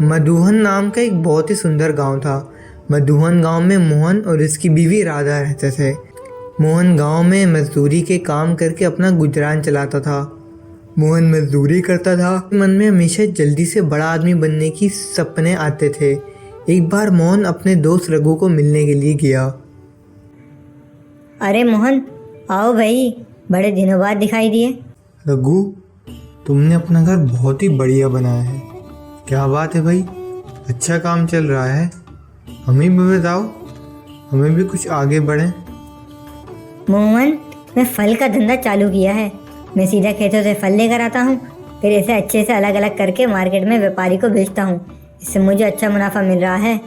मधुवन नाम का एक बहुत ही सुंदर गांव था। मधुवन गांव में मोहन और उसकी बीवी राधा रहते थे। मोहन गांव में मजदूरी के काम करके अपना गुजरान चलाता था। मोहन मजदूरी करता था, मन में हमेशा जल्दी से बड़ा आदमी बनने की सपने आते थे। एक बार मोहन अपने दोस्त रघु को मिलने के लिए गया। अरे मोहन, आओ भाई, बड़े दिनों बाद दिखाई दिए। रघु, तुमने अपना घर बहुत ही बढ़िया बनाया है। क्या बात है भाई, अच्छा काम चल रहा है। हमें भी बताओ, हमें भी कुछ आगे बढ़ें। मोहन, मैं फल का धंधा चालू किया है। मैं सीधा खेतों से फल लेकर आता हूँ, फिर इसे अच्छे से अलग अलग करके मार्केट में व्यापारी को बेचता हूँ। इससे मुझे अच्छा मुनाफा मिल रहा है।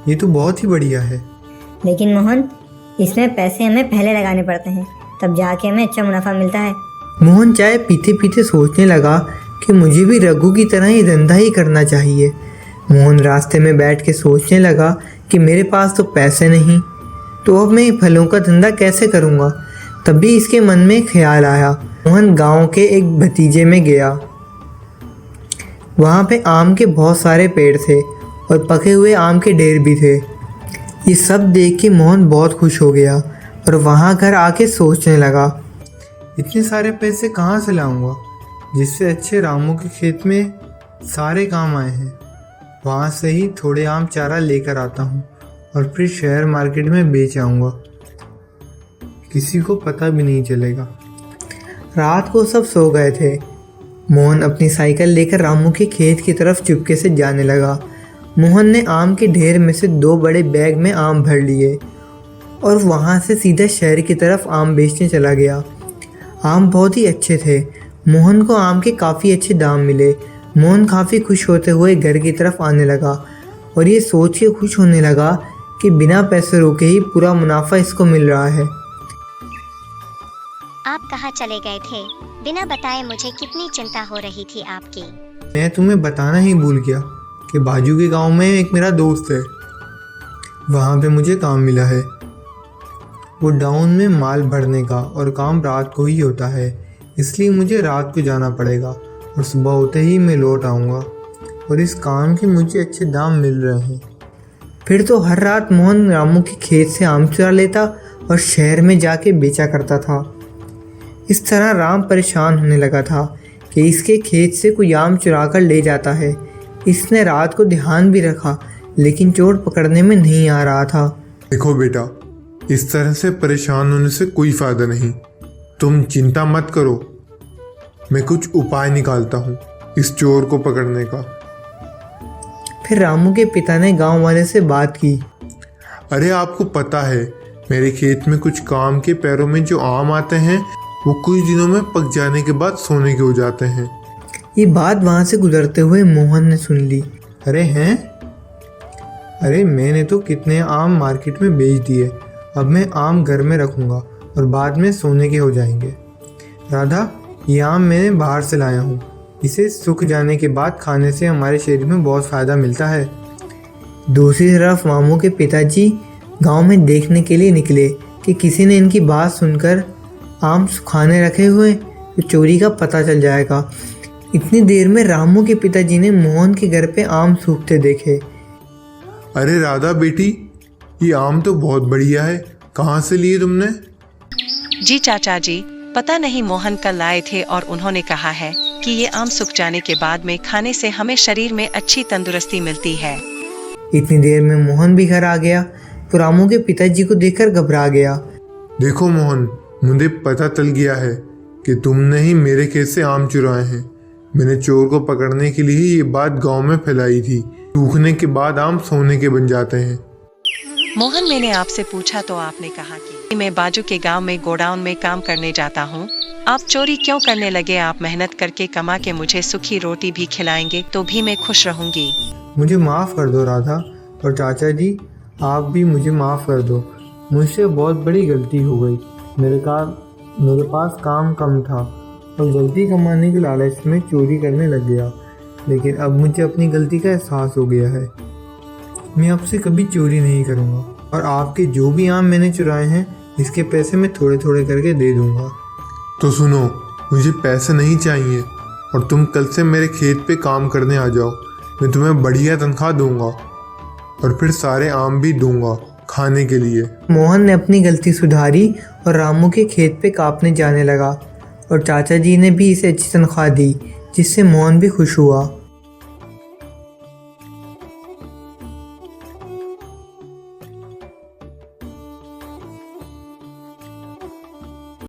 ये तो बहुत ही बढ़िया है। लेकिन मोहन, इसमें पैसे हमें पहले लगाने पड़ते हैं, तब जाके हमें अच्छा मुनाफा मिलता है। मोहन चाय पीते पीते सोचने लगा कि मुझे भी रघु की तरह ही धंधा ही करना चाहिए। मोहन रास्ते में बैठ के सोचने लगा कि मेरे पास तो पैसे नहीं, तो अब मैं फलों का धंधा कैसे करूँगा। तभी इसके मन में ख्याल आया। मोहन गांव के एक भतीजे में गया। वहाँ पे आम के बहुत सारे पेड़ थे और पके हुए आम के ढेर भी थे। ये सब देख के मोहन बहुत खुश हो गया और वहाँ घर आके सोचने लगा, इतने सारे पैसे कहाँ से लाऊंगा, जिससे अच्छे रामू के खेत में सारे काम आए हैं। वहाँ से ही थोड़े आम चारा लेकर आता हूँ और फिर शहर मार्केट में बेच आऊँगा। किसी को पता भी नहीं चलेगा। रात को सब सो गए थे। मोहन अपनी साइकिल लेकर रामू के खेत की तरफ चुपके से जाने लगा। मोहन ने आम के ढेर में से 2 बड़े बैग में आम भर लिए और वहाँ से सीधा शहर की तरफ आम बेचने चला गया। आम बहुत ही अच्छे थे। मोहन को आम के काफ़ी अच्छे दाम मिले। मोहन काफ़ी खुश होते हुए घर की तरफ आने लगा और ये सोच के खुश होने लगा कि बिना पैसे रोके ही पूरा मुनाफा इसको मिल रहा है। आप कहाँ चले गए थे? बिना बताए मुझे कितनी चिंता हो रही थी आपकी। मैं तुम्हें बताना ही भूल गया कि बाजू के गांव में एक मेरा दोस्त है। वहाँ पे मुझे काम मिला है। वो डाउन में माल भरने का और काम रात को ही होता है, इसलिए मुझे रात को जाना पड़ेगा और सुबह होते ही मैं लौट आऊँगा और इस काम के मुझे अच्छे दाम मिल रहे हैं। फिर तो हर रात मोहन रामू के खेत से आम चुरा लेता और शहर में जाके बेचा करता था। इस तरह राम परेशान होने लगा था कि इसके खेत से कोई आम चुरा कर ले जाता है। इसने रात को ध्यान भी रखा, लेकिन चोर पकड़ने में नहीं आ रहा था। देखो बेटा, इस तरह से परेशान होने से कोई फायदा नहीं। तुम चिंता मत करो, मैं कुछ उपाय निकालता हूँ इस चोर को पकड़ने का। फिर रामू के पिता ने गांव वाले से बात की। अरे आपको पता है, मेरे खेत में कुछ काम के पैरों में जो आम आते हैं वो कुछ दिनों में पक जाने के बाद सोने के हो जाते हैं। ये बात वहाँ से गुजरते हुए मोहन ने सुन ली। अरे हैं? अरे मैंने तो कितने आम मार्केट में बेच दिए। अब मैं आम घर में रखूँगा और बाद में सोने के हो जाएंगे। राधा, ये आम मैंने बाहर से लाया हूँ। इसे सूख जाने के बाद खाने से हमारे शरीर में बहुत फ़ायदा मिलता है। दूसरी तरफ मामू के पिताजी गांव में देखने के लिए निकले कि किसी ने इनकी बात सुनकर आम सुखाने रखे हुए तो चोरी का पता चल जाएगा। इतनी देर में रामू के पिताजी ने मोहन के घर पे आम सूखते देखे। अरे राधा बेटी, ये आम तो बहुत बढ़िया है। कहाँ से लिए तुमने? जी चाचा जी, पता नहीं मोहन कल लाए थे और उन्होंने कहा है कि ये आम सूख जाने के बाद में खाने से हमें शरीर में अच्छी तंदुरुस्ती मिलती है। इतनी देर में मोहन भी घर आ गया तो रामू के पिताजी को देखकर घबरा गया। देखो मोहन, मुझे पता चल गया है कि तुमने ही मेरे खेत से आम चुराए हैं। मैंने चोर को पकड़ने के लिए ही ये बात गांव में फैलाई थी। सूखने के बाद आम सोने के बन जाते हैं। मोहन, मैंने आपसे पूछा तो आपने कहा कि मैं बाजू के गांव में गोडाउन में काम करने जाता हूं। आप चोरी क्यों करने लगे? आप मेहनत करके कमा के मुझे सूखी रोटी भी खिलाएंगे तो भी मैं खुश रहूंगी। मुझे माफ़ कर दो राधा, और चाचा जी आप भी मुझे माफ़ कर दो। मुझसे बहुत बड़ी गलती हो गई। मेरे पास काम कम था और जल्दी कमाने के लालच में चोरी करने लग गया। लेकिन अब मुझे अपनी गलती का एहसास हो गया है। मैं अब से कभी चोरी नहीं करूँगा और आपके जो भी आम मैंने चुराए हैं इसके पैसे मैं थोड़े थोड़े करके दे दूँगा। तो सुनो, मुझे पैसे नहीं चाहिए और तुम कल से मेरे खेत पे काम करने आ जाओ। मैं तुम्हें बढ़िया तनख्वाह दूंगा और फिर सारे आम भी दूंगा खाने के लिए। मोहन ने अपनी गलती सुधारी और रामू के खेत पे कापने जाने लगा और चाचा जी ने भी इसे अच्छी तनख्वाह दी, जिससे मोहन भी खुश हुआ।